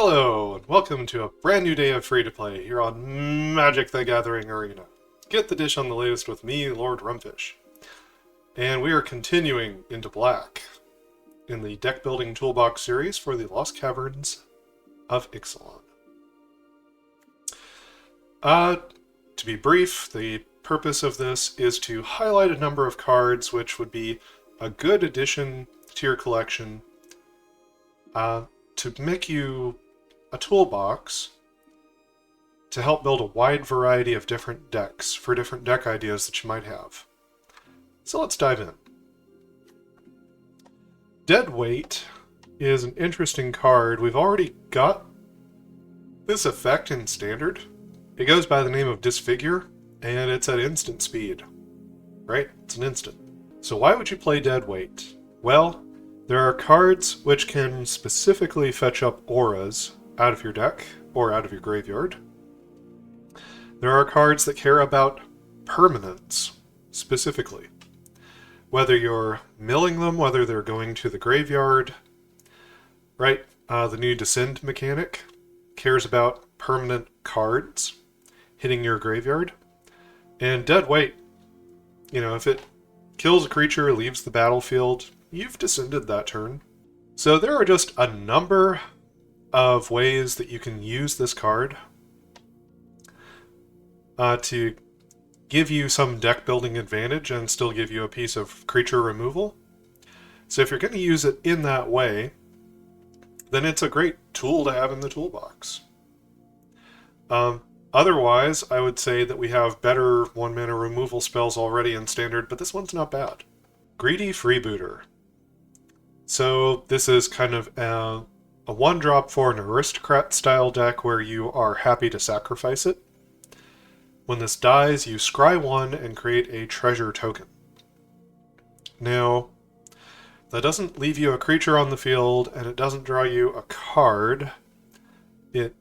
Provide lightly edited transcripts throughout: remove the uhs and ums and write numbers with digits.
Hello, and welcome to a brand new day of free-to-play here on Magic the Gathering Arena. Get the dish on the latest with me, Lord Rumfish. And we are continuing into black in the Deckbuilding Toolbox series for the Lost Caverns of Ixalan. To be brief, the purpose of this is to highlight a number of cards which would be a good addition to your collection to make you a toolbox to help build a wide variety of different decks for different deck ideas that you might have. So let's dive in. Deadweight is an interesting card. We've already got this effect in Standard. It goes by the name of Disfigure, and it's at instant speed. Right? It's an instant. So why would you play Deadweight? Well, there are cards which can specifically fetch up auras out of your deck or out of your graveyard. There are cards that care about permanence specifically. Whether you're milling them, whether they're going to the graveyard, right? The new Descend mechanic cares about permanent cards hitting your graveyard. And Deadweight, if it kills a creature, leaves the battlefield, you've descended that turn. So there are just a number of ways that you can use this card to give you some deck building advantage and still give you a piece of creature removal. So if you're going to use it in that way, then it's a great tool to have in the toolbox. Otherwise, I would say that we have better 1-mana removal spells already in Standard, but this one's not bad. Greedy Freebooter. So this is kind of a 1-drop for an aristocrat-style deck where you are happy to sacrifice it. When this dies, you scry 1 and create a treasure token. Now, that doesn't leave you a creature on the field, and it doesn't draw you a card. It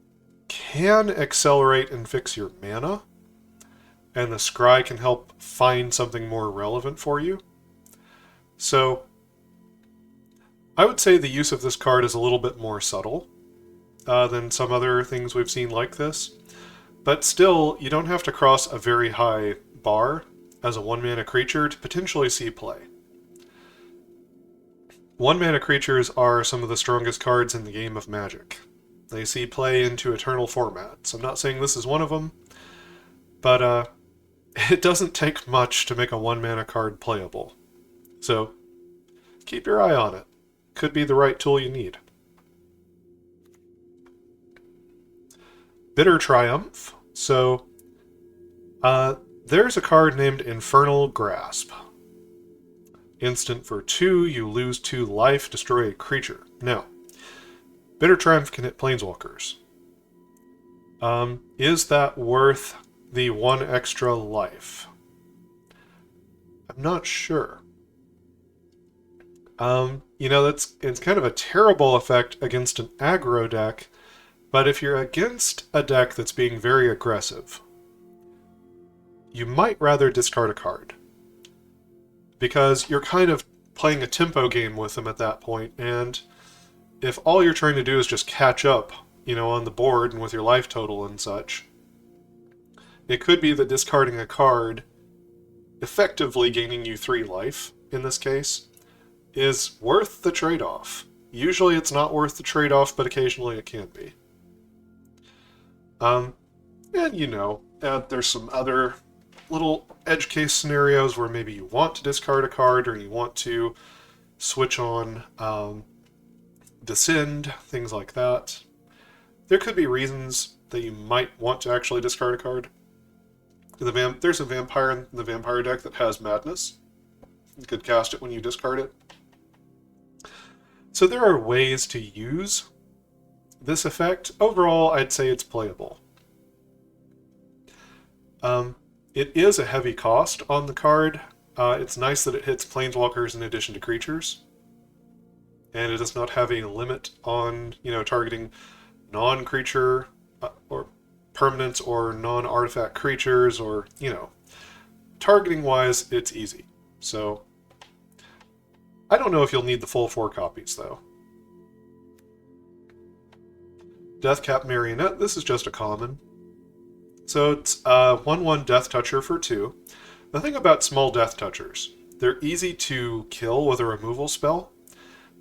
can accelerate and fix your mana, and the scry can help find something more relevant for you. So I would say the use of this card is a little bit more subtle than some other things we've seen like this. But still, you don't have to cross a very high bar as a 1-mana creature to potentially see play. 1-mana creatures are some of the strongest cards in the game of Magic. They see play into Eternal formats. I'm not saying this is one of them, but it doesn't take much to make a 1-mana card playable. So keep your eye on it. Could be the right tool you need. Bitter Triumph. So, there's a card named Infernal Grasp. Instant for 2, you lose 2 life, destroy a creature. Now, Bitter Triumph can hit Planeswalkers. Is that worth the 1 extra life? I'm not sure. It's kind of a terrible effect against an aggro deck, but if you're against a deck that's being very aggressive, you might rather discard a card. Because you're kind of playing a tempo game with them at that point, and if all you're trying to do is just catch up, on the board and with your life total and such, it could be that discarding a card, effectively gaining you 3 life, in this case, is worth the trade-off. Usually it's not worth the trade-off, but occasionally it can be. There's some other little edge case scenarios where maybe you want to discard a card or you want to switch on Descend, things like that. There could be reasons that you might want to actually discard a card. There's a vampire in the vampire deck that has Madness. You could cast it when you discard it. So there are ways to use this effect. Overall, I'd say it's playable. It is a heavy cost on the card. It's nice that it hits Planeswalkers in addition to creatures. And it does not have a limit on, targeting non-creature or permanents or non-artifact creatures or, targeting-wise, it's easy. So I don't know if you'll need the full 4 copies, though. Cap Marionette, this is just a common. So it's a 1/1 Death Toucher for 2. The thing about small Death Touchers, they're easy to kill with a removal spell,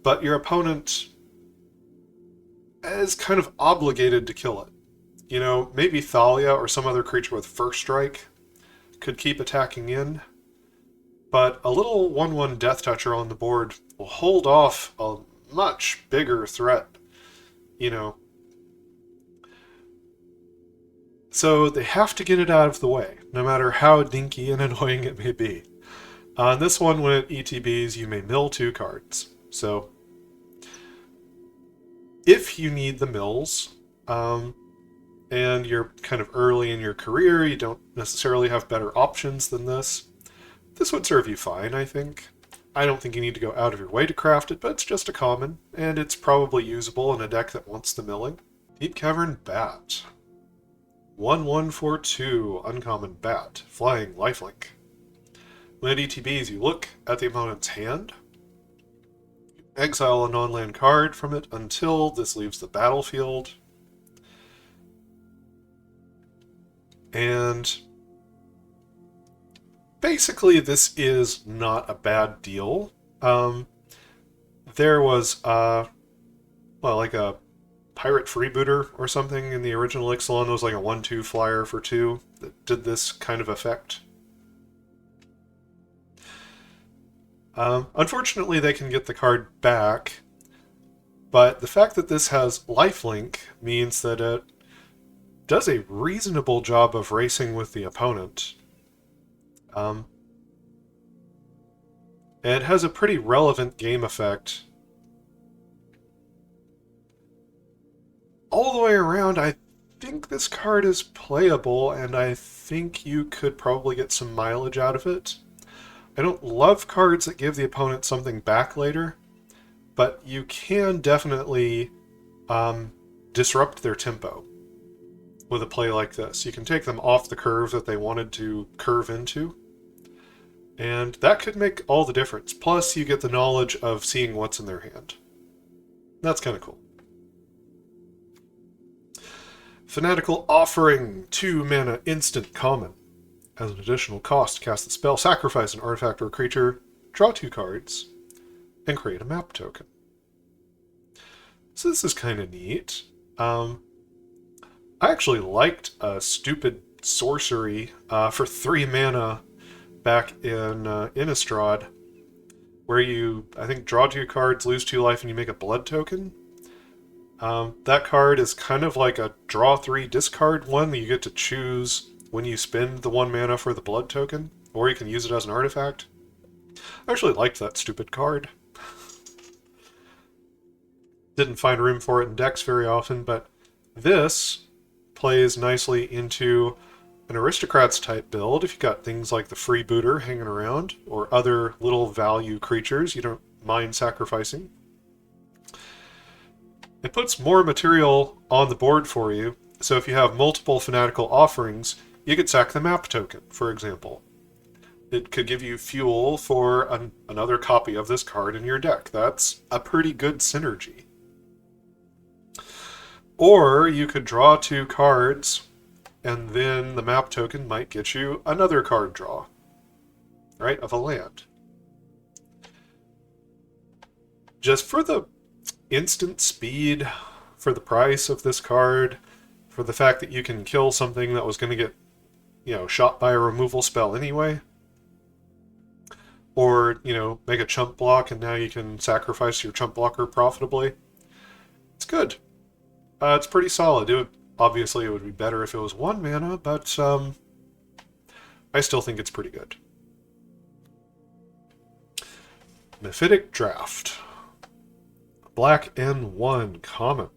but your opponent is kind of obligated to kill it. You know, maybe Thalia or some other creature with First Strike could keep attacking in, but a little 1/1 Death Toucher on the board will hold off a much bigger threat, you know. So they have to get it out of the way, no matter how dinky and annoying it may be. On this one, when it ETBs, you may mill 2 cards. So if you need the mills, and you're kind of early in your career, you don't necessarily have better options than this would serve you fine, I think. I don't think you need to go out of your way to craft it, but it's just a common, and it's probably usable in a deck that wants the milling. Deep Cavern Bat. 1/1 for 2, uncommon bat, flying, lifelink. When it ETBs, you look at the opponent's hand, you exile a non-land card from it until this leaves the battlefield, and basically this is not a bad deal. There was, like a pirate freebooter or something in the original Ixalan. It was like a 1/2 flyer for 2 that did this kind of effect. Unfortunately, they can get the card back, but the fact that this has lifelink means that it does a reasonable job of racing with the opponent. It has a pretty relevant game effect. All the way around, I think this card is playable, and I think you could probably get some mileage out of it. I don't love cards that give the opponent something back later, but you can definitely disrupt their tempo with a play like this. You can take them off the curve that they wanted to curve into, and that could make all the difference. Plus, you get the knowledge of seeing what's in their hand. That's kind of cool. Fanatical Offering, 2 mana, instant common. As an additional cost, cast the spell, sacrifice an artifact or a creature, draw 2 cards, and create a map token. So this is kind of neat. I actually liked a stupid sorcery for 3 mana back in Innistrad, where you, I think, draw 2 cards, lose 2 life, and you make a blood token. That card is kind of like a draw 3, discard 1 that you get to choose when you spend the 1 mana for the blood token, or you can use it as an artifact. I actually liked that stupid card. Didn't find room for it in decks very often, but this plays nicely into an aristocrats type build. If you've got things like the freebooter hanging around, or other little value creatures you don't mind sacrificing. It puts more material on the board for you, so if you have multiple Fanatical Offerings, you could sack the map token, for example. It could give you fuel for another copy of this card in your deck. That's a pretty good synergy. Or you could draw 2 cards, and then the map token might get you another card draw, right, of a land. Just for the instant speed, for the price of this card, for the fact that you can kill something that was going to get, shot by a removal spell anyway, or, make a chump block and now you can sacrifice your chump blocker profitably. It's good. It's pretty solid. Obviously it would be better if it was 1 mana, but I still think it's pretty good. Mephitic Draft. Black and 1, common.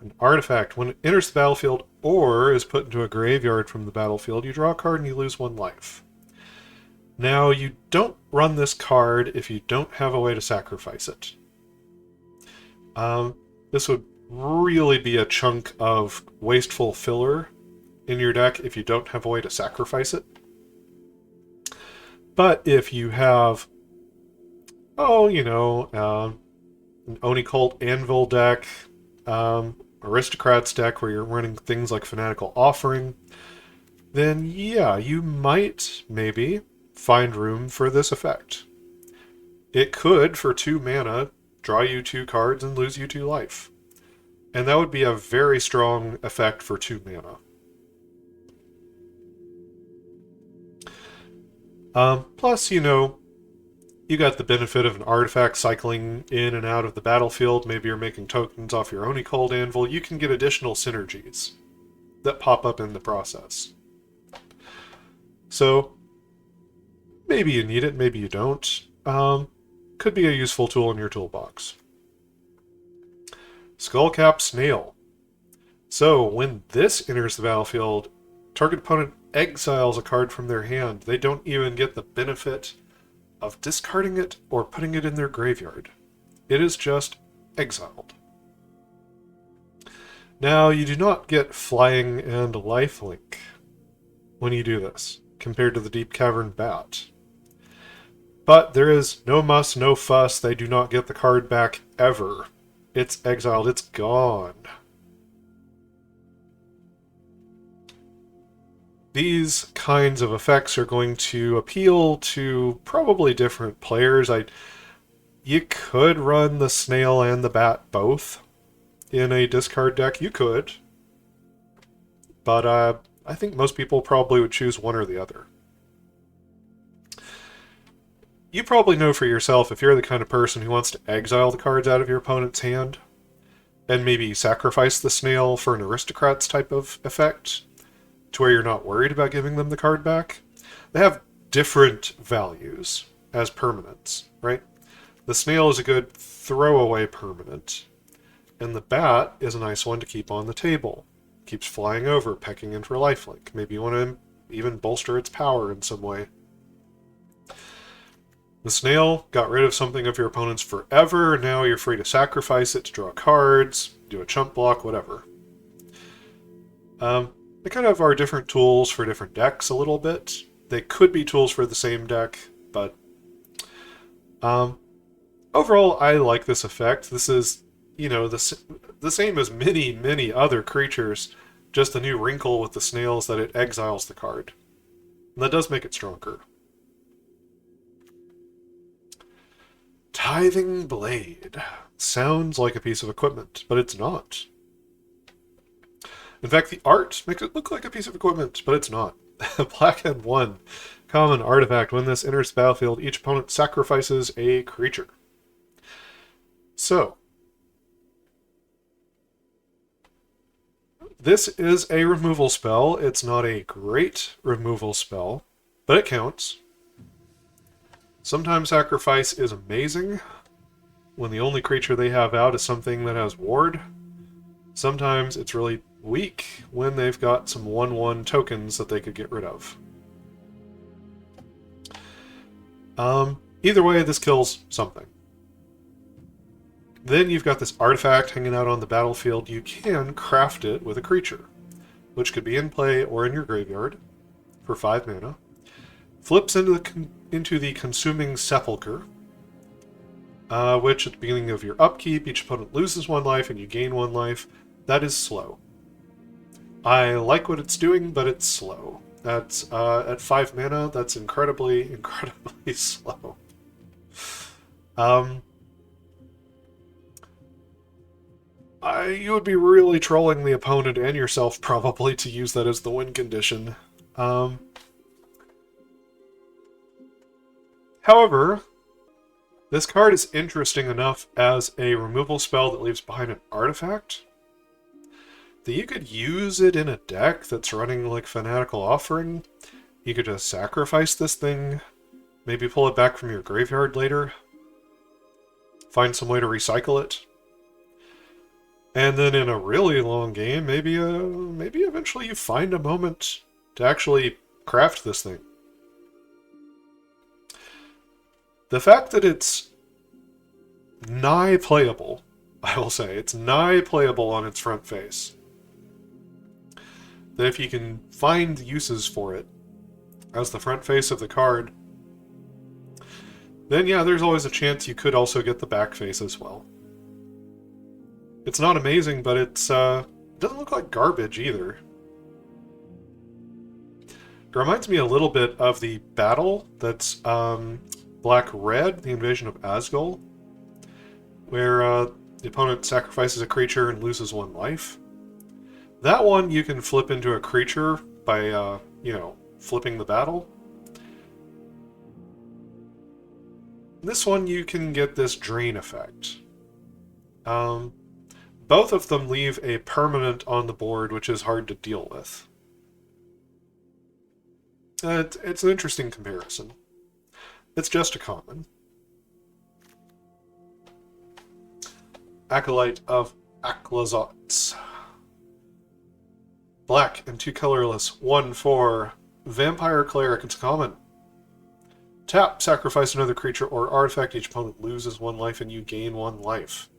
An artifact. When it enters the battlefield or is put into a graveyard from the battlefield, you draw a card and you lose 1 life. Now, you don't run this card if you don't have a way to sacrifice it. This would really be a chunk of wasteful filler in your deck if you don't have a way to sacrifice it. But if you have, an Oni Cult Anvil deck, aristocrats deck where you're running things like Fanatical Offering, then yeah, you might maybe find room for this effect. It could, for 2 mana, draw you 2 cards and lose you 2 life. And that would be a very strong effect for 2 mana. Plus, you know, you got the benefit of an artifact cycling in and out of the battlefield. Maybe you're making tokens off your Oni Cold Anvil. You can get additional synergies that pop up in the process. So, maybe you need it, maybe you don't. Could be a useful tool in your toolbox. Skullcap Snail. So, when this enters the battlefield, target opponent exiles a card from their hand. They don't even get the benefit of discarding it or putting it in their graveyard. It is just exiled. Now, you do not get flying and lifelink when you do this, compared to the Deep Cavern Bat. But there is no muss, no fuss. They do not get the card back ever. It's exiled. It's gone. These kinds of effects are going to appeal to probably different players. You could run the snail and the bat both in a discard deck. You could. But I think most people probably would choose one or the other. You probably know for yourself if you're the kind of person who wants to exile the cards out of your opponent's hand and maybe sacrifice the snail for an aristocrats type of effect to where you're not worried about giving them the card back. They have different values as permanents, right? The snail is a good throwaway permanent, and the bat is a nice one to keep on the table. Keeps flying over, pecking in for lifelink. Maybe you want to even bolster its power in some way. The snail got rid of something of your opponent's forever. Now you're free to sacrifice it to draw cards, do a chump block, whatever. They kind of are different tools for different decks a little bit. They could be tools for the same deck, but overall, I like this effect. This is, you know, the same as many, many other creatures, just the new wrinkle with the snails that it exiles the card. And that does make it stronger. Tithing Blade. Sounds like a piece of equipment, but it's not. In fact, the art makes it look like a piece of equipment, but it's not. Black and 1. Common artifact. When this enters the battlefield, each opponent sacrifices a creature. So, this is a removal spell. It's not a great removal spell, but it counts. Sometimes sacrifice is amazing when the only creature they have out is something that has ward. Sometimes it's really weak when they've got some 1/1 tokens that they could get rid of. Either way, this kills something. Then you've got this artifact hanging out on the battlefield. You can craft it with a creature, which could be in play or in your graveyard for 5 mana. Flips into the Consuming Sepulcher, which at the beginning of your upkeep, each opponent loses 1 life and you gain 1 life. That is slow. I like what it's doing, but it's slow. That's at 5 mana, that's incredibly, incredibly slow. You would be really trolling the opponent and yourself probably to use that as the win condition. However, this card is interesting enough as a removal spell that leaves behind an artifact that you could use it in a deck that's running like Fanatical Offering. You could just sacrifice this thing, maybe pull it back from your graveyard later, find some way to recycle it, and then in a really long game, maybe eventually you find a moment to actually craft this thing. The fact that it's nigh playable, I will say, it's nigh playable on its front face. That if you can find uses for it as the front face of the card, then yeah, there's always a chance you could also get the back face as well. It's not amazing, but it doesn't look like garbage either. It reminds me a little bit of the battle that's black-red, the invasion of Asgol, where the opponent sacrifices a creature and loses 1 life. That one you can flip into a creature by, flipping the battle. This one you can get this drain effect. Both of them leave a permanent on the board, which is hard to deal with. It's an interesting comparison. It's just a common. Acolyte of Aclazots. Black and 2 colorless, 1/4. Vampire Cleric, it's common. Tap, sacrifice another creature or artifact. Each opponent loses 1 life and you gain 1 life.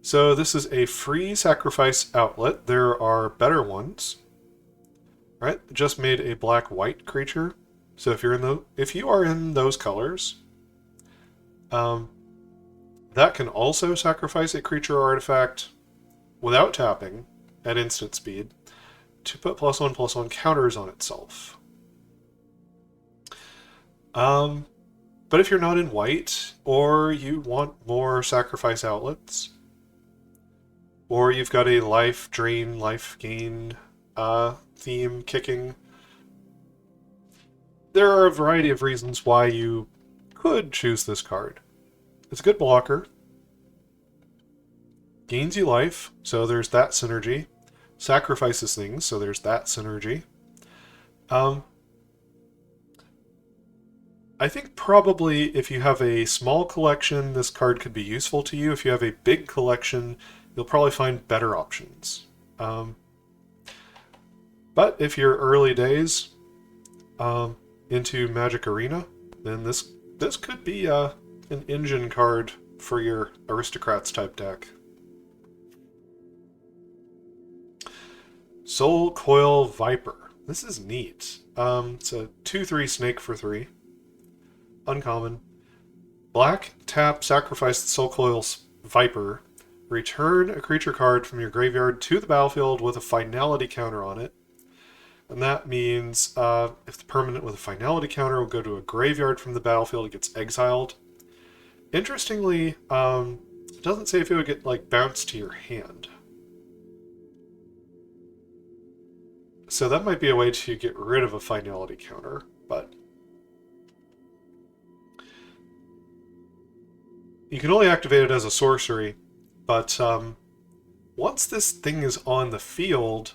So this is a free sacrifice outlet. There are better ones. Right? Just made a black-white creature. So if you are in those colors, that can also sacrifice a creature or artifact without tapping at instant speed to put +1/+1 counters on itself. But if you're not in white, or you want more sacrifice outlets, or you've got a life drain, life gain theme kicking, there are a variety of reasons why you could choose this card. It's a good blocker. Gains you life, so there's that synergy. Sacrifices things, so there's that synergy. I think probably if you have a small collection, this card could be useful to you. If you have a big collection, you'll probably find better options. But if you're early days into Magic Arena, then this could be an engine card for your Aristocrats type deck. Soul Coil Viper. This is neat. It's a 2/3 snake for 3. Uncommon. Black, tap, sacrifice the Soul Coil Viper. Return a creature card from your graveyard to the battlefield with a finality counter on it. And that means if the permanent with a finality counter will go to a graveyard from the battlefield, it gets exiled. Interestingly, it doesn't say if it would get bounced to your hand. So that might be a way to get rid of a finality counter, but you can only activate it as a sorcery, but once this thing is on the field,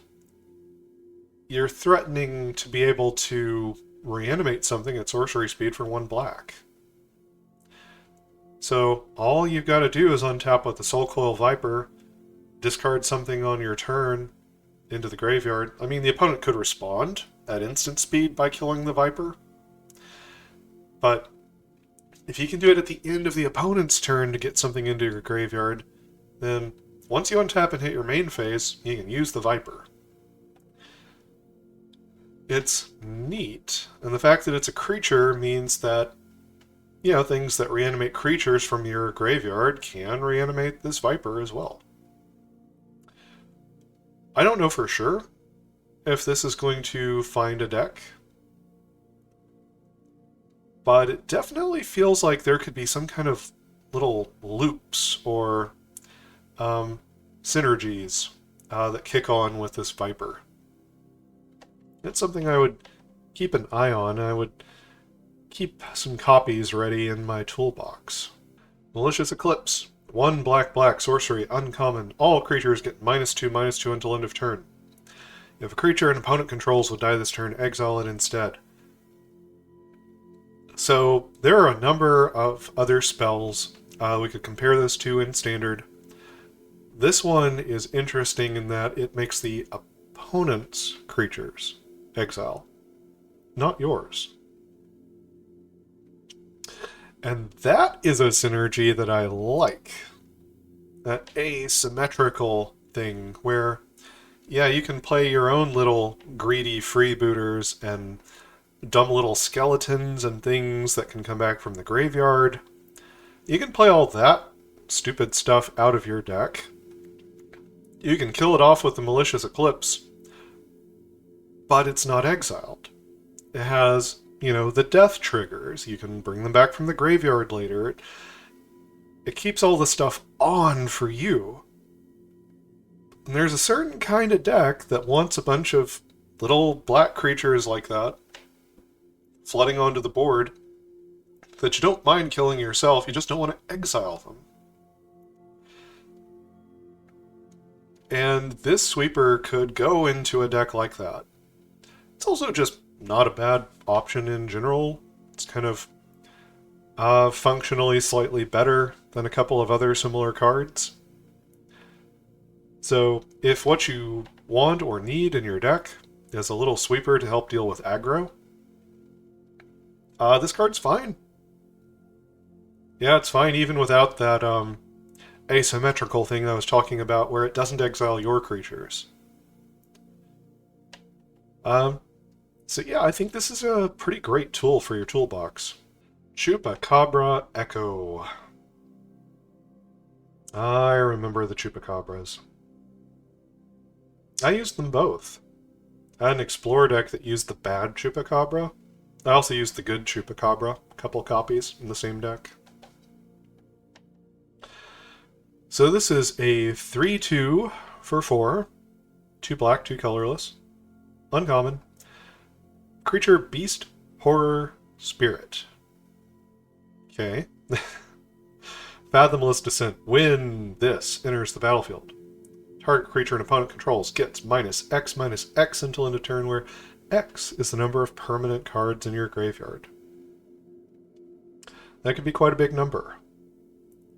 you're threatening to be able to reanimate something at sorcery speed for 1 black. So all you've got to do is untap with the Soul Coil Viper, discard something on your turn into the graveyard. I mean, the opponent could respond at instant speed by killing the Viper, but if you can do it at the end of the opponent's turn to get something into your graveyard, then once you untap and hit your main phase, you can use the Viper. It's neat, and the fact that it's a creature means that, things that reanimate creatures from your graveyard can reanimate this Viper as well. I don't know for sure if this is going to find a deck, but it definitely feels like there could be some kind of little loops or synergies that kick on with this Viper. It's something I would keep an eye on. I would keep some copies ready in my toolbox. Malicious Eclipse. 1 black sorcery, uncommon. All creatures get -2/-2 until end of turn. If a creature an opponent controls will die this turn, exile it instead. So there are a number of other spells we could compare this to in Standard. This one is interesting in that it makes the opponent's creatures exile, not yours. And that is a synergy that I like. That asymmetrical thing where, you can play your own little greedy freebooters and dumb little skeletons and things that can come back from the graveyard. You can play all that stupid stuff out of your deck, You can kill it off with the Malicious Eclipse, but it's not exiled. It has, the death triggers. You can bring them back from the graveyard later. It keeps all the stuff on for you. And there's a certain kind of deck that wants a bunch of little black creatures like that flooding onto the board that you don't mind killing yourself, you just don't want to exile them. And this sweeper could go into a deck like that. It's also just not a bad option in general. It's kind of functionally slightly better than a couple of other similar cards. So if what you want or need in your deck is a little sweeper to help deal with aggro, this card's fine. Yeah, it's fine even without that asymmetrical thing I was talking about where it doesn't exile your creatures. So yeah, I think this is a pretty great tool for your toolbox. Chupacabra Echo. I remember the Chupacabras. I used them both. I had an Explorer deck that used the bad Chupacabra. I also used the good Chupacabra, a couple copies in the same deck. So this is a 3/2 for 4. 2 black, 2 colorless. Uncommon. Creature, Beast, Horror, Spirit. Okay. Fathomless Descent. When this enters the battlefield, target creature an opponent controls gets -X until end of turn, where X is the number of permanent cards in your graveyard. That could be quite a big number.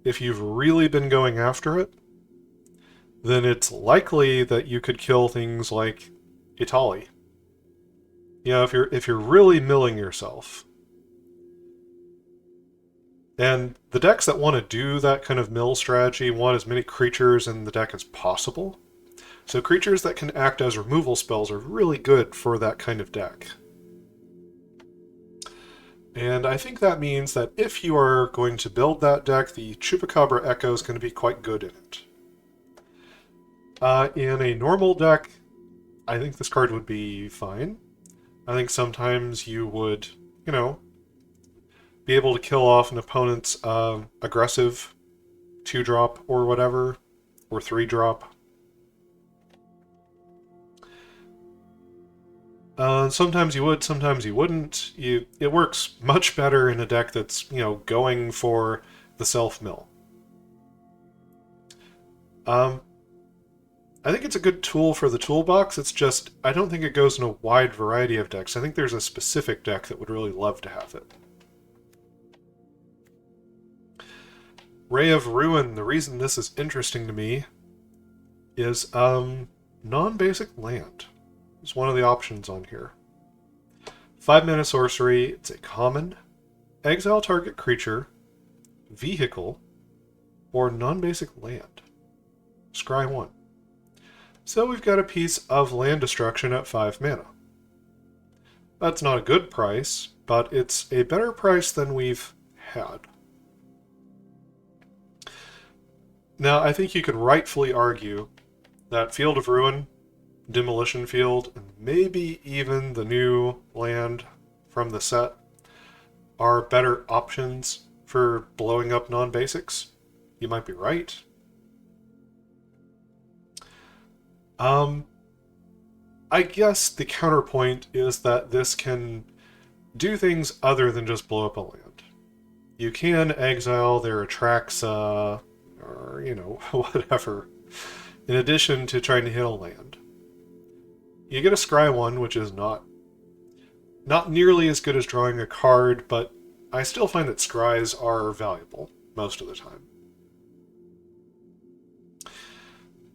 If you've really been going after it, then it's likely that you could kill things like Italy. If you're really milling yourself. And the decks that want to do that kind of mill strategy want as many creatures in the deck as possible. So creatures that can act as removal spells are really good for that kind of deck. And I think that means that if you are going to build that deck, the Chupacabra Echo is going to be quite good in it. In a normal deck, I think this card would be fine. I think sometimes you would, be able to kill off an opponent's aggressive 2-drop or whatever, or 3-drop. Sometimes you would, sometimes you wouldn't. It works much better in a deck that's, going for the self-mill. I think it's a good tool for the toolbox. It's just, I don't think it goes in a wide variety of decks. I think there's a specific deck that would really love to have it. Ray of Ruin. The reason this is interesting to me is non-basic land. It's one of the options on here. 5-mana sorcery. It's a common. Exile target creature, vehicle, or non-basic land. Scry 1. So we've got a piece of land destruction at 5 mana. That's not a good price, but it's a better price than we've had. Now, I think you could rightfully argue that Field of Ruin, Demolition Field, and maybe even the new land from the set are better options for blowing up non-basics. You might be right. I guess the counterpoint is that this can do things other than just blow up a land. You can exile their Atraxa, or, whatever, in addition to trying to hit a land. You get a Scry 1, which is not nearly as good as drawing a card, but I still find that Scries are valuable most of the time.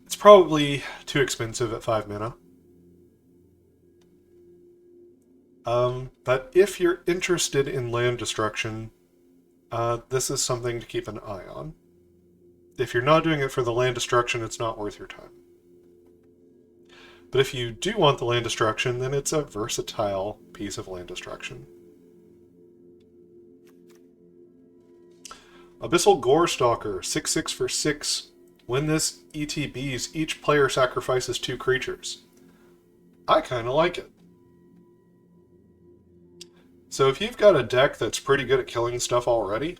It's probably too expensive at 5 mana. But if you're interested in land destruction, this is something to keep an eye on. If you're not doing it for the land destruction, it's not worth your time. But if you do want the land destruction, then it's a versatile piece of land destruction. Abyssal Gore Stalker, 6/6 for 6. When this ETBs, each player sacrifices 2 creatures. I kind of like it. So if you've got a deck that's pretty good at killing stuff already,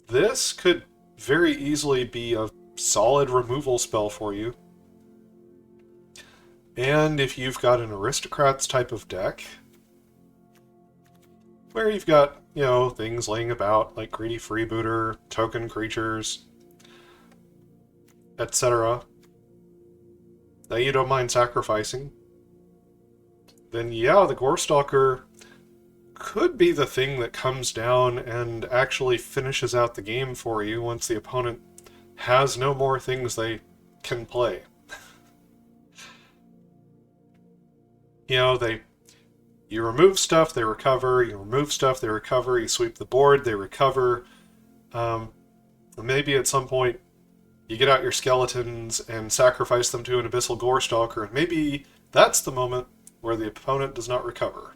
this could very easily be a solid removal spell for you. And if you've got an aristocrats type of deck, where you've got, you know, things laying about like greedy freebooter, token creatures, etc., that you don't mind sacrificing, then yeah, the Gore Stalker could be the thing that comes down and actually finishes out the game for you once the opponent has no more things they can play. You know, you remove stuff, they recover, you remove stuff, they recover, you sweep the board, they recover. Maybe at some point you get out your skeletons and sacrifice them to an Abyssal Gore Stalker, and maybe that's the moment where the opponent does not recover.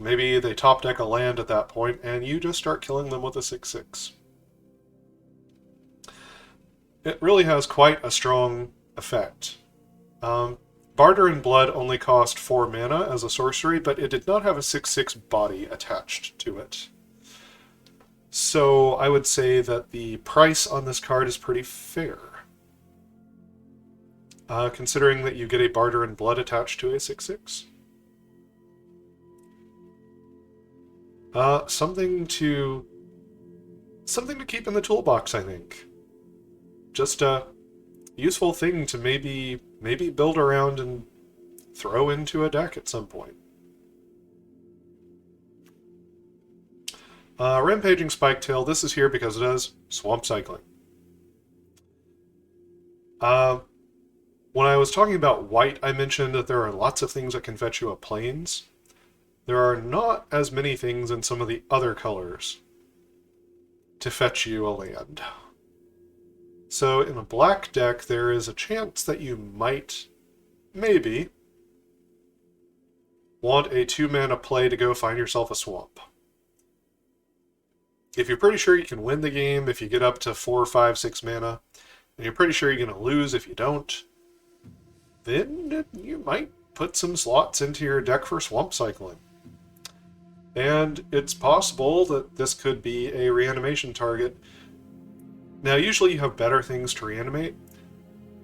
Maybe they top deck a land at that point, and you just start killing them with a 6/6. It really has quite a strong effect. Barter in Blood only cost 4 mana as a sorcery, but it did not have a 6/6 body attached to it. So I would say that the price on this card is pretty fair. Considering that you get a Barter in Blood attached to a 6/6. Something to keep in the toolbox, I think. Just a useful thing to maybe build around and throw into a deck at some point. Rampaging Spiketail, this is here because it does swamp cycling. When I was talking about white, I mentioned that there are lots of things that can fetch you a plains. There are not as many things in some of the other colors to fetch you a land. So in a black deck, there is a chance that you might, maybe, want a 2-mana play to go find yourself a swamp. If you're pretty sure you can win the game if you get up to 4, 5, 6 mana, and you're pretty sure you're going to lose if you don't, then you might put some slots into your deck for swamp cycling. And it's possible that this could be a reanimation target. Now, usually you have better things to reanimate,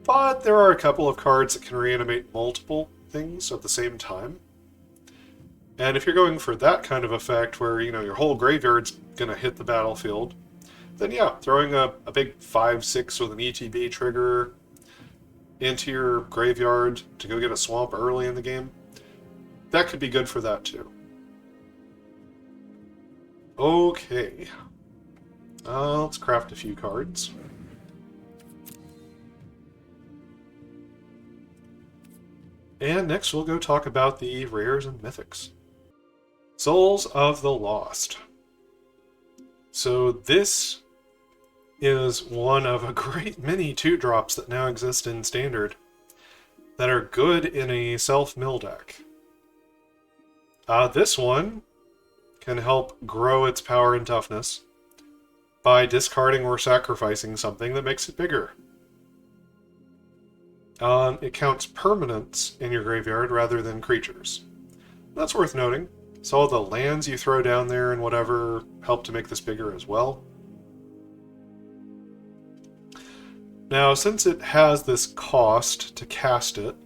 but there are a couple of cards that can reanimate multiple things at the same time. And if you're going for that kind of effect where, you know, your whole graveyard's going to hit the battlefield, then yeah, throwing a big 5/6 with an ETB trigger into your graveyard to go get a swamp early in the game, that could be good for that too. Okay. Let's craft a few cards. And next we'll go talk about the rares and mythics. Souls of the Lost. So this is one of a great many 2-drops that now exist in Standard that are good in a self-mill deck. This one can help grow its power and toughness by discarding or sacrificing something that makes it bigger. It counts permanents in your graveyard rather than creatures. That's worth noting. So all the lands you throw down there and whatever help to make this bigger as well. Now, since it has this cost to cast it,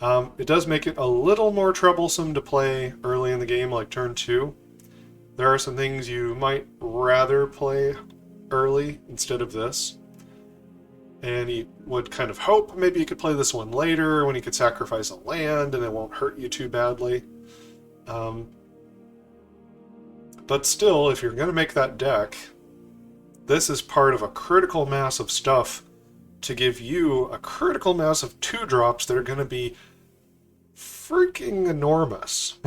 it does make it a little more troublesome to play early in the game, like turn 2. There are some things you might rather play early instead of this. And you would kind of hope maybe you could play this one later when you could sacrifice a land and it won't hurt you too badly. But still, if you're going to make that deck, this is part of a critical mass of stuff to give you a critical mass of 2-drops that are going to be freaking enormous.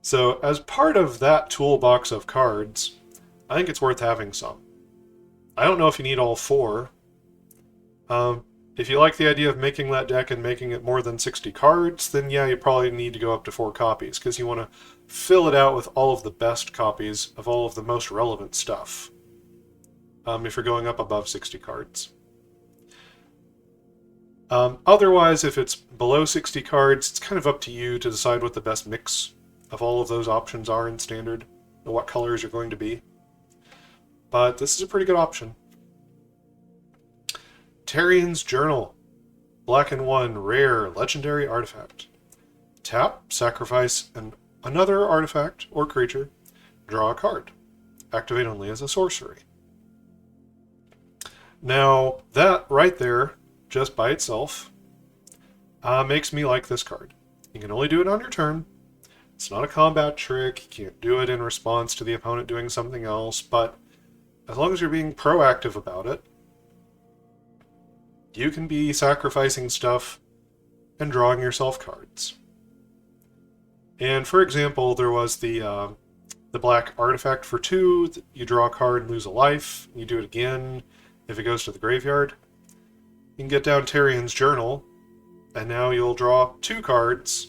So, as part of that toolbox of cards, I think it's worth having some. I don't know if you need all 4, If you like the idea of making that deck and making it more than 60 cards, then yeah, you probably need to go up to 4 copies, because you want to fill it out with all of the best copies of all of the most relevant stuff, if you're going up above 60 cards. Otherwise, if it's below 60 cards, it's kind of up to you to decide what the best mix of all of those options are in Standard, and what colors you're going to be. But this is a pretty good option. Tyrions Journal. Black and 1, rare, legendary artifact. Tap, sacrifice another artifact or creature, draw a card. Activate only as a sorcery. Now, that right there, just by itself, makes me like this card. You can only do it on your turn. It's not a combat trick. You can't do it in response to the opponent doing something else, but as long as you're being proactive about it, you can be sacrificing stuff and drawing yourself cards. And for example, there was the black artifact for 2. You draw a card and lose a life. You do it again if it goes to the graveyard. You can get down Tyrions Journal, and now you'll draw 2 cards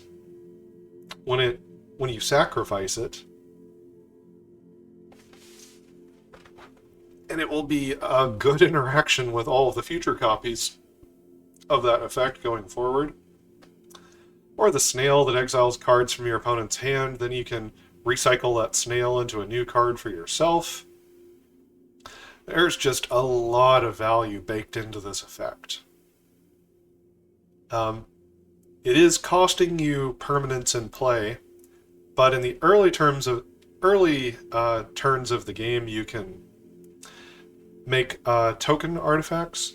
when you sacrifice it. And it will be a good interaction with all of the future copies of that effect going forward. Or the snail that exiles cards from your opponent's hand, then you can recycle that snail into a new card for yourself. There's just a lot of value baked into this effect. It is costing you permanence in play, but in the early turns of the game, you can make token artifacts.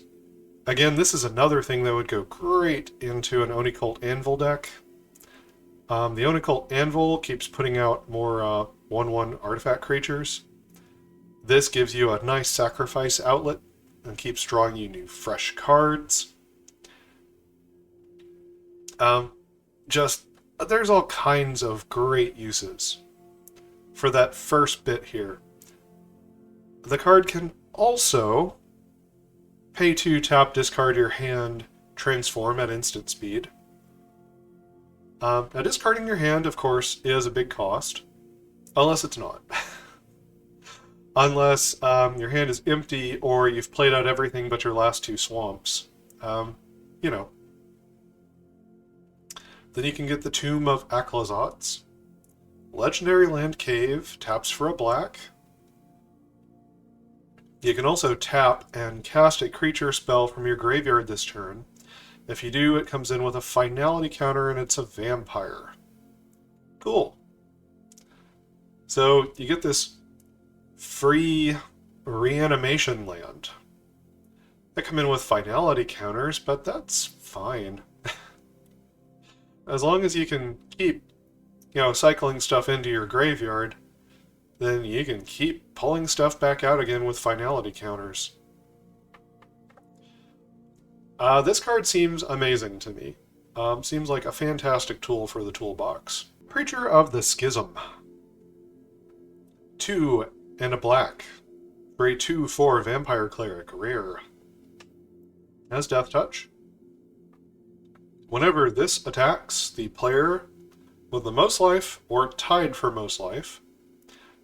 Again, this is another thing that would go great into an Onicult Anvil deck. The Onicult Anvil keeps putting out more 1/1 artifact creatures. This gives you a nice sacrifice outlet and keeps drawing you new fresh cards. There's all kinds of great uses for that first bit here. The card can also pay 2, tap, discard your hand, transform at instant speed. Now, discarding your hand, of course, is a big cost, unless it's not. Unless your hand is empty or you've played out everything but your last 2 swamps. Then you can get the Tomb of Aclazotz. Legendary Land Cave, taps for a black. You can also tap and cast a creature spell from your graveyard this turn. If you do, it comes in with a finality counter and it's a vampire. Cool. So you get this free reanimation land. They come in with finality counters, but that's fine. As long as you can keep, cycling stuff into your graveyard, then you can keep pulling stuff back out again with finality counters. This card seems amazing to me. Seems like a fantastic tool for the toolbox. Preacher of the Schism. 2 and a black. For a 2/4 vampire cleric, rare. Has death touch. Whenever this attacks the player with the most life or tied for most life,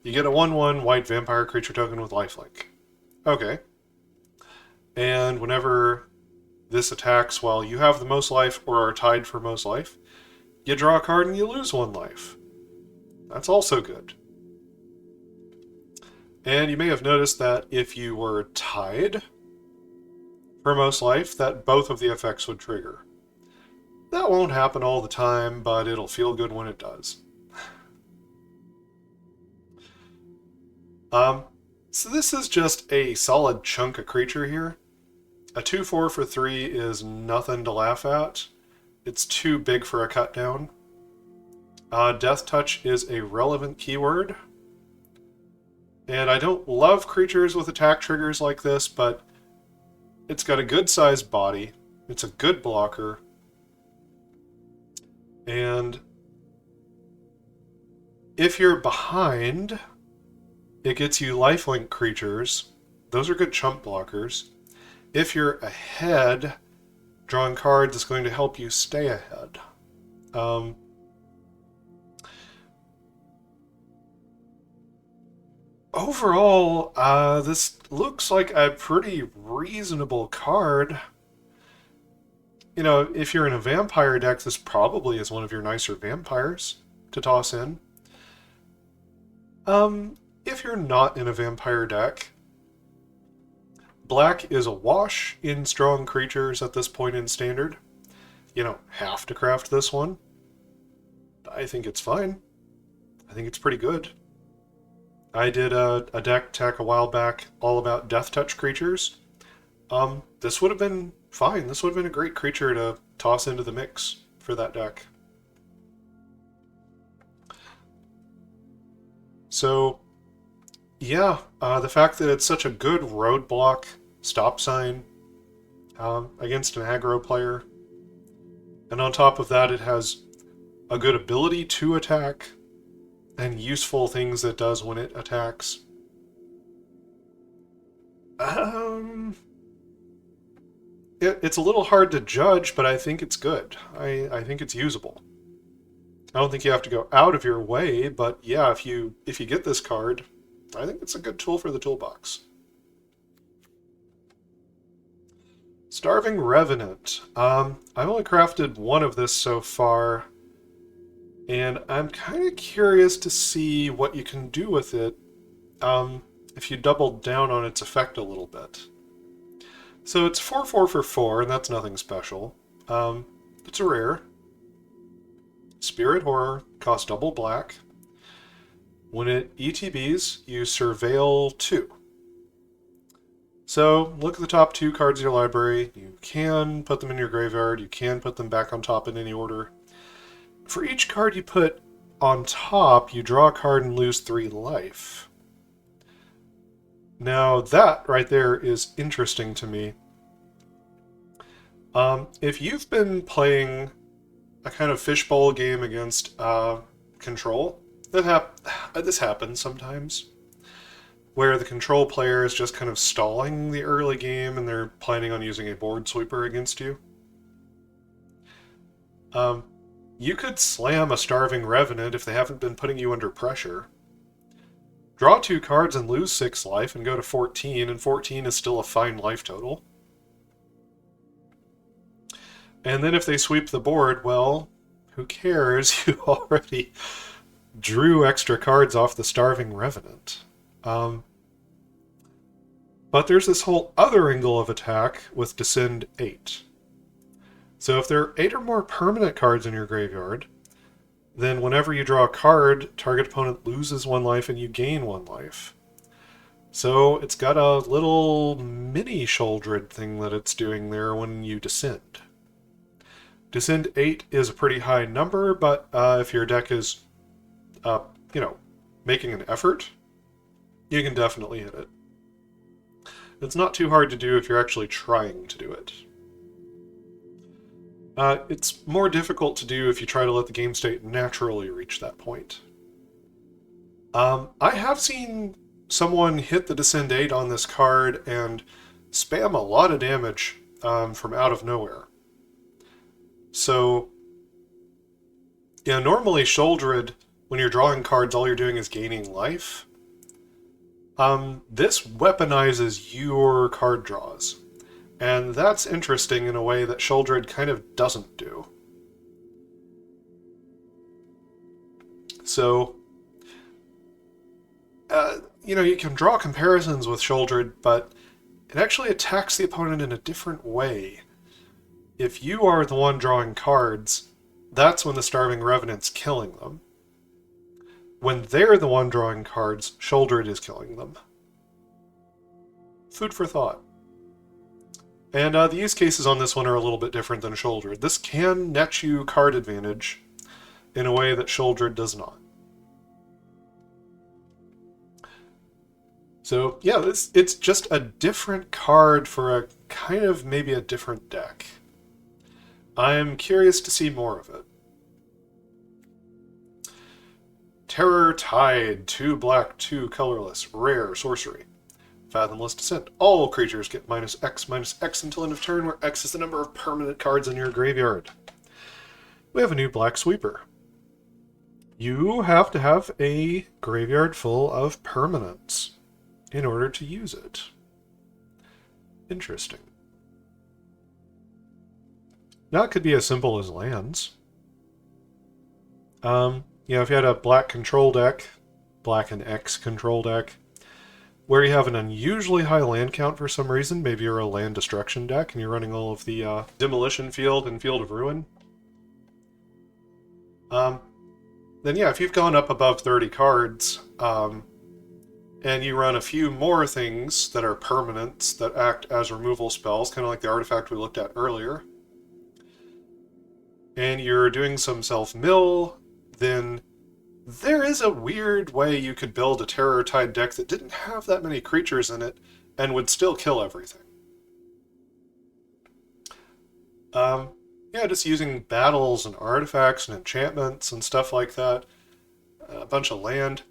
you get a 1/1 white vampire creature token with lifelink. Okay. And whenever this attacks while you have the most life or are tied for most life, you draw a card and you lose 1 life. That's also good. And you may have noticed that if you were tied for most life, that both of the effects would trigger. That won't happen all the time, but it'll feel good when it does. So this is just a solid chunk of creature here. A 2/4 for 3 is nothing to laugh at. It's too big for a cut down. Death touch is a relevant keyword. And I don't love creatures with attack triggers like this, but it's got a good sized body. It's a good blocker. And if you're behind, it gets you lifelink creatures. Those are good chump blockers. If you're ahead, drawing cards is going to help you stay ahead. Overall, this looks like a pretty reasonable card. You know, if you're in a vampire deck, this probably is one of your nicer vampires to toss in. If you're not in a vampire deck, black is a wash in strong creatures at this point in Standard. You don't have to craft this one. I think it's fine. I think it's pretty good. I did a deck tech a while back all about Death Touch creatures. This would have been fine. This would have been a great creature to toss into the mix for that deck. So, yeah, the fact that it's such a good roadblock stop sign against an aggro player, and on top of that it has a good ability to attack, and useful things it does when it attacks. It's a little hard to judge, but I think it's good. I think it's usable. I don't think you have to go out of your way, but yeah, if you get this card, I think it's a good tool for the toolbox. Starving Revenant. I've only crafted one of this so far, and I'm kind of curious to see what you can do with it if you double down on its effect a little bit. So it's 4/4 for 4, and that's nothing special. It's a rare. Spirit Horror, costs double black. When it ETBs, you surveil 2. So, look at the top 2 cards of your library. You can put them in your graveyard, you can put them back on top in any order. For each card you put on top, you draw a card and lose 3 life. Now, that right there is interesting to me. If you've been playing a kind of fishbowl game against control, this happens sometimes, where the control player is just kind of stalling the early game and they're planning on using a board sweeper against you. You could slam a Starving Revenant if they haven't been putting you under pressure. Draw 2 cards and lose 6 life and go to 14, and 14 is still a fine life total. And then if they sweep the board, well, who cares? You already drew extra cards off the Starving Revenant. But there's this whole other angle of attack with Descend 8. So if there are 8 or more permanent cards in your graveyard, then whenever you draw a card, target opponent loses 1 life and you gain 1 life. So it's got a little mini Sholdred thing that it's doing there when you descend. Descend 8 is a pretty high number, but if your deck is, making an effort, you can definitely hit it. It's not too hard to do if you're actually trying to do it. It's more difficult to do if you try to let the game state naturally reach that point. I have seen someone hit the Descend 8 on this card and spam a lot of damage from out of nowhere. So, yeah, normally Sholdred, when you're drawing cards, all you're doing is gaining life. This weaponizes your card draws. And that's interesting in a way that Sholdred kind of doesn't do. So, you can draw comparisons with Sholdred, but it actually attacks the opponent in a different way. If you are the one drawing cards, that's when the Starving Revenant's killing them. When they're the one drawing cards, Sholdred is killing them. Food for thought. And the use cases on this one are a little bit different than Sholdred. This can net you card advantage in a way that Sholdred does not. So, yeah, it's just a different card for a kind of maybe a different deck. I'm curious to see more of it. Terror Tide, 2 black, 2 colorless, rare sorcery. Fathomless Descent. All creatures get -X until end of turn, where X is the number of permanent cards in your graveyard. We have a new Black Sweeper. You have to have a graveyard full of permanents in order to use it. Interesting. Now it could be as simple as lands. If you had a black control deck, black and X control deck, where you have an unusually high land count for some reason, maybe you're a land destruction deck and you're running all of the Demolition Field and Field of Ruin, then yeah, if you've gone up above 30 cards, and you run a few more things that are permanents that act as removal spells, kind of like the artifact we looked at earlier, and you're doing some self-mill, then there is a weird way you could build a Terror Tide deck that didn't have that many creatures in it and would still kill everything. Just using battles and artifacts and enchantments and stuff like that, a bunch of land.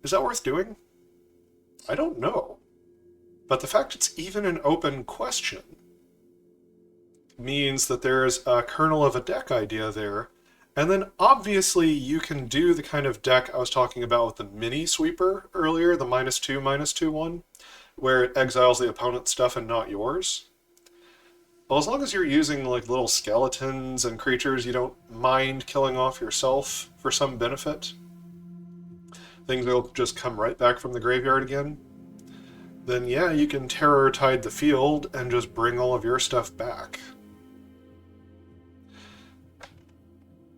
Is that worth doing? I don't know. But the fact it's even an open question means that there's a kernel of a deck idea there. And then obviously you can do the kind of deck I was talking about with the mini sweeper earlier, the -2/-2 one, where it exiles the opponent's stuff and not yours. Well, as long as you're using like little skeletons and creatures you don't mind killing off yourself for some benefit, things will just come right back from the graveyard again, then yeah, you can Terror Tide the field and just bring all of your stuff back.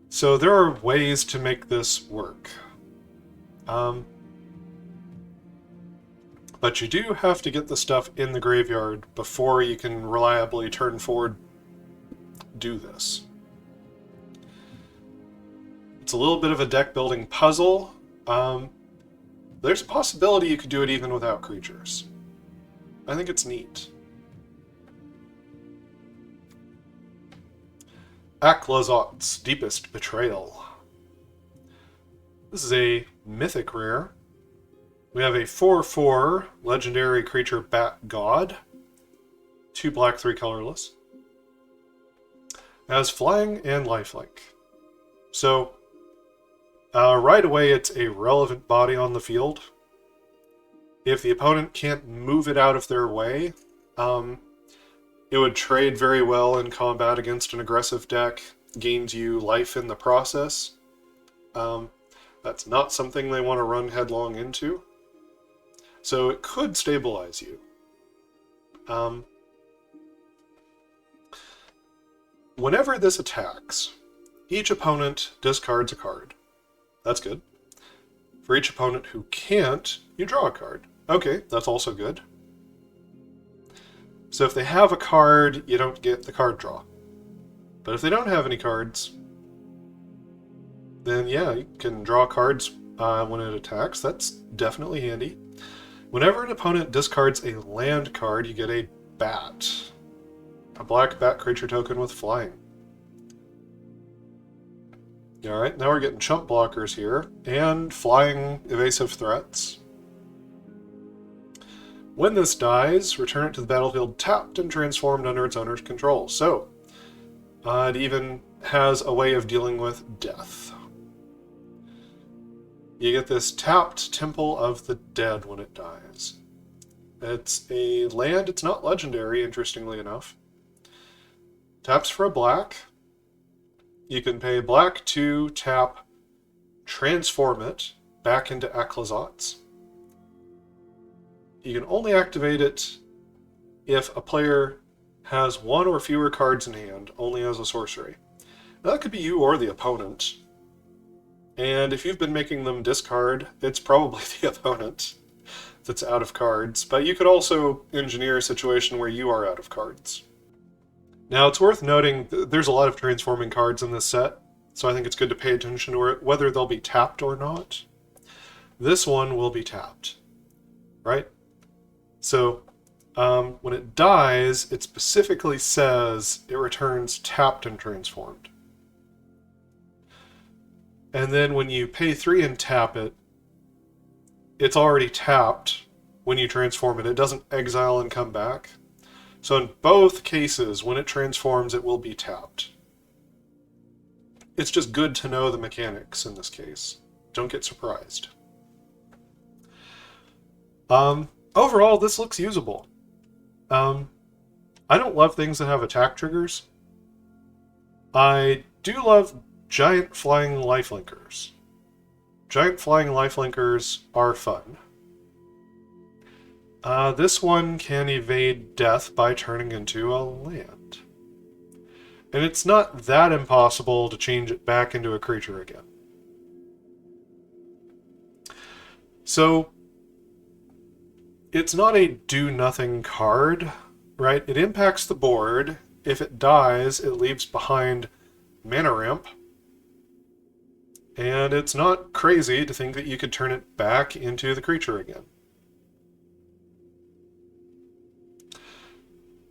So there are ways to make this work. But you do have to get the stuff in the graveyard before you can reliably turn forward do this. It's a little bit of a deck building puzzle. There's a possibility you could do it even without creatures. I think it's neat. Aklazot's Deepest Betrayal. This is a mythic rare. We have a 4/4 legendary creature Bat God. 2 black, 3 colorless. It has flying and lifelink. So, right away it's a relevant body on the field. If the opponent can't move it out of their way, it would trade very well in combat against an aggressive deck, gains you life in the process. That's not something they want to run headlong into. So it could stabilize you. Whenever this attacks, each opponent discards a card. That's good. For each opponent who can't, you draw a card. Okay, that's also good. So if they have a card, you don't get the card draw. But if they don't have any cards, then yeah, you can draw cards when it attacks. That's definitely handy. Whenever an opponent discards a land card, you get a bat. A black bat creature token with flying. Alright, now we're getting chump blockers here, and flying evasive threats. When this dies, return it to the battlefield tapped and transformed under its owner's control. So, it even has a way of dealing with death. You get this tapped Temple of the Dead when it dies. It's a land, it's not legendary, interestingly enough. Taps for a black. You can pay black to tap, transform it back into Aklazot's. You can only activate it if a player has 1 or fewer cards in hand, only as a sorcery. Now, that could be you or the opponent. And if you've been making them discard, it's probably the opponent that's out of cards. But you could also engineer a situation where you are out of cards. Now, it's worth noting there's a lot of transforming cards in this set, so I think it's good to pay attention to whether they'll be tapped or not. This one will be tapped, right? So, when it dies, it specifically says it returns tapped and transformed. And then when you pay 3 and tap it, it's already tapped, when you transform it. It doesn't exile and come back. So in both cases, when it transforms, it will be tapped. It's just good to know the mechanics in this case. Don't get surprised. Overall, this looks usable. I don't love things that have attack triggers. I do love giant flying lifelinkers. Giant flying lifelinkers are fun. This one can evade death by turning into a land. And it's not that impossible to change it back into a creature again. So, it's not a do-nothing card, right? It impacts the board. If it dies, it leaves behind mana ramp. And it's not crazy to think that you could turn it back into the creature again.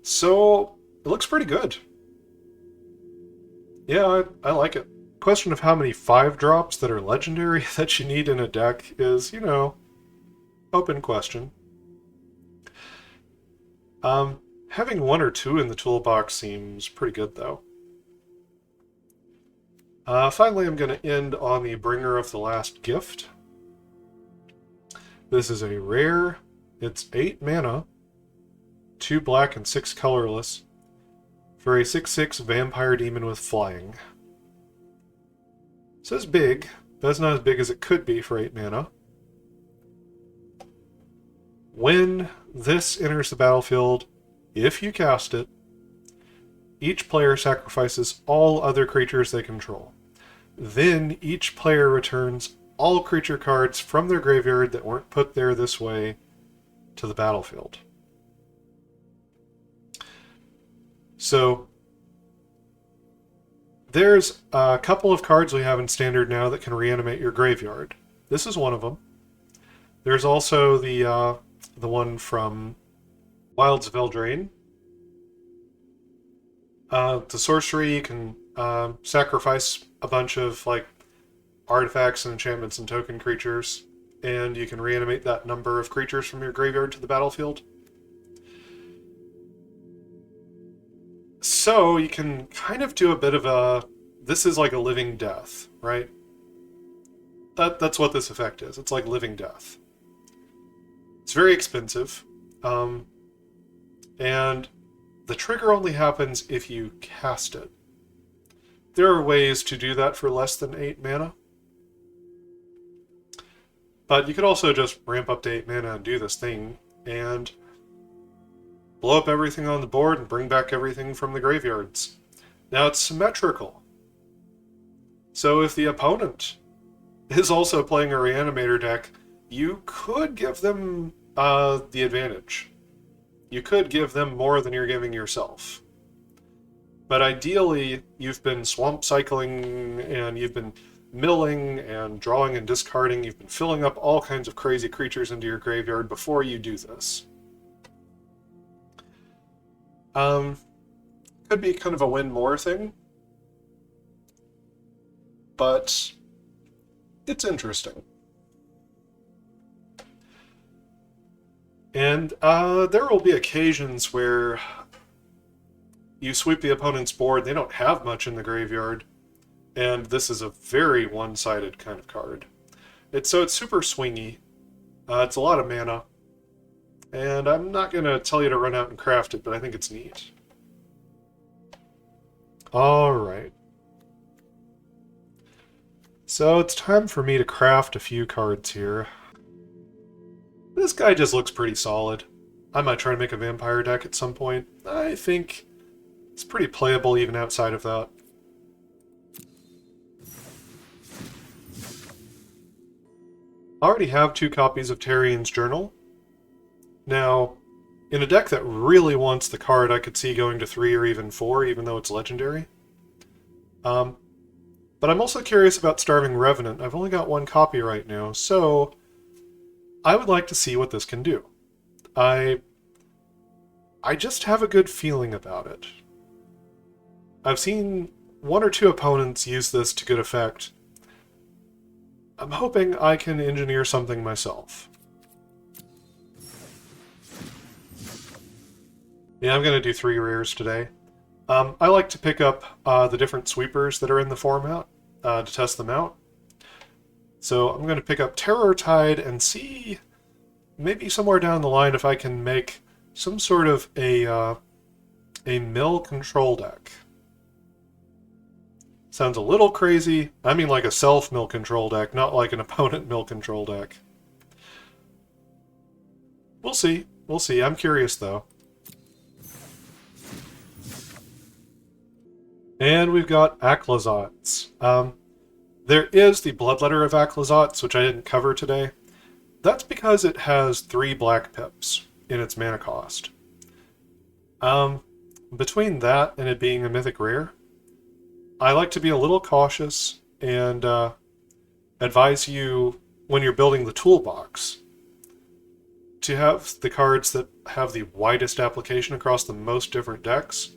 So, it looks pretty good. Yeah, I like it. Question of how many 5-drops that are legendary that you need in a deck is, you know, open question. Having 1 or 2 in the toolbox seems pretty good, though. Finally, I'm going to end on the Bringer of the Last Gift. This is a rare. It's 8 mana, 2 black and 6 colorless, for a 6/6 vampire demon with flying. So it's big, but it's not as big as it could be for 8 mana. When this enters the battlefield, if you cast it, each player sacrifices all other creatures they control. Then each player returns all creature cards from their graveyard that weren't put there this way to the battlefield. So, there's a couple of cards we have in Standard now that can reanimate your graveyard. This is one of them. There's also the one from Wilds of Eldraine. The sorcery, you can sacrifice a bunch of like artifacts and enchantments and token creatures, and you can reanimate that number of creatures from your graveyard to the battlefield. So you can kind of do a bit of a, this is like a living death, right? That's what this effect is. It's like living death. It's very expensive. And the trigger only happens if you cast it. There are ways to do that for less than 8 mana. But you could also just ramp up to 8 mana and do this thing, and blow up everything on the board and bring back everything from the graveyards. Now it's symmetrical. So if the opponent is also playing a Reanimator deck, you could give them the advantage. You could give them more than you're giving yourself. But ideally, you've been swamp cycling, and you've been milling and drawing and discarding. You've been filling up all kinds of crazy creatures into your graveyard before you do this. Could be kind of a win more thing, but it's interesting. And there will be occasions where you sweep the opponent's board, they don't have much in the graveyard, and this is a very one-sided kind of card. It's super swingy, it's a lot of mana, and I'm not going to tell you to run out and craft it, but I think it's neat. Alright. So it's time for me to craft a few cards here. This guy just looks pretty solid. I might try to make a vampire deck at some point. I think it's pretty playable even outside of that. I already have 2 copies of Tyrions Journal. Now, in a deck that really wants the card, I could see going to 3 or even 4, even though it's legendary. But I'm also curious about Starving Revenant. I've only got 1 copy right now, so I would like to see what this can do. I just have a good feeling about it. I've seen 1 or 2 opponents use this to good effect. I'm hoping I can engineer something myself. Yeah, I'm going to do 3 rares today. I like to pick up the different sweepers that are in the format to test them out. So I'm going to pick up Terror Tide and see maybe somewhere down the line if I can make some sort of a mill control deck. Sounds a little crazy. I mean like a self-mill control deck, not like an opponent mill control deck. We'll see. We'll see. I'm curious, though. And we've got Aclazots. There is the Bloodletter of Aclazots, which I didn't cover today. That's because it has 3 black pips in its mana cost. Between that and it being a mythic rare, I like to be a little cautious and advise you, when you're building the toolbox, to have the cards that have the widest application across the most different decks,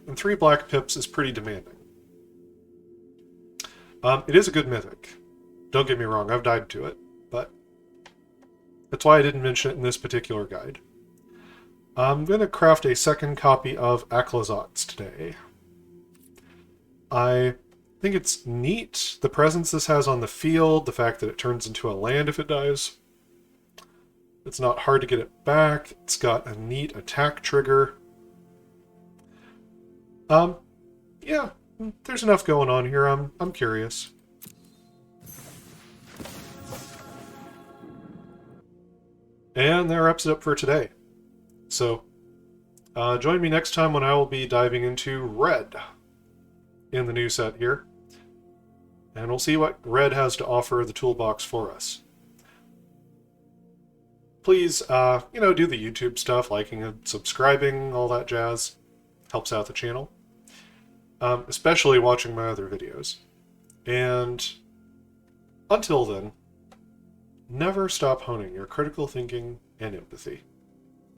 and 3 black pips is pretty demanding. It is a good mythic. Don't get me wrong, I've died to it, but that's why I didn't mention it in this particular guide. I'm going to craft a second copy of Aclazots today. I think it's neat, the presence this has on the field, the fact that it turns into a land if it dies. It's not hard to get it back. It's got a neat attack trigger. Yeah, there's enough going on here. I'm curious. And that wraps it up for today. So, join me next time when I will be diving into Red in the new set here. And we'll see what Red has to offer the toolbox for us. Please, do the YouTube stuff, liking and subscribing, all that jazz. Helps out the channel. Especially watching my other videos. And until then, never stop honing your critical thinking and empathy.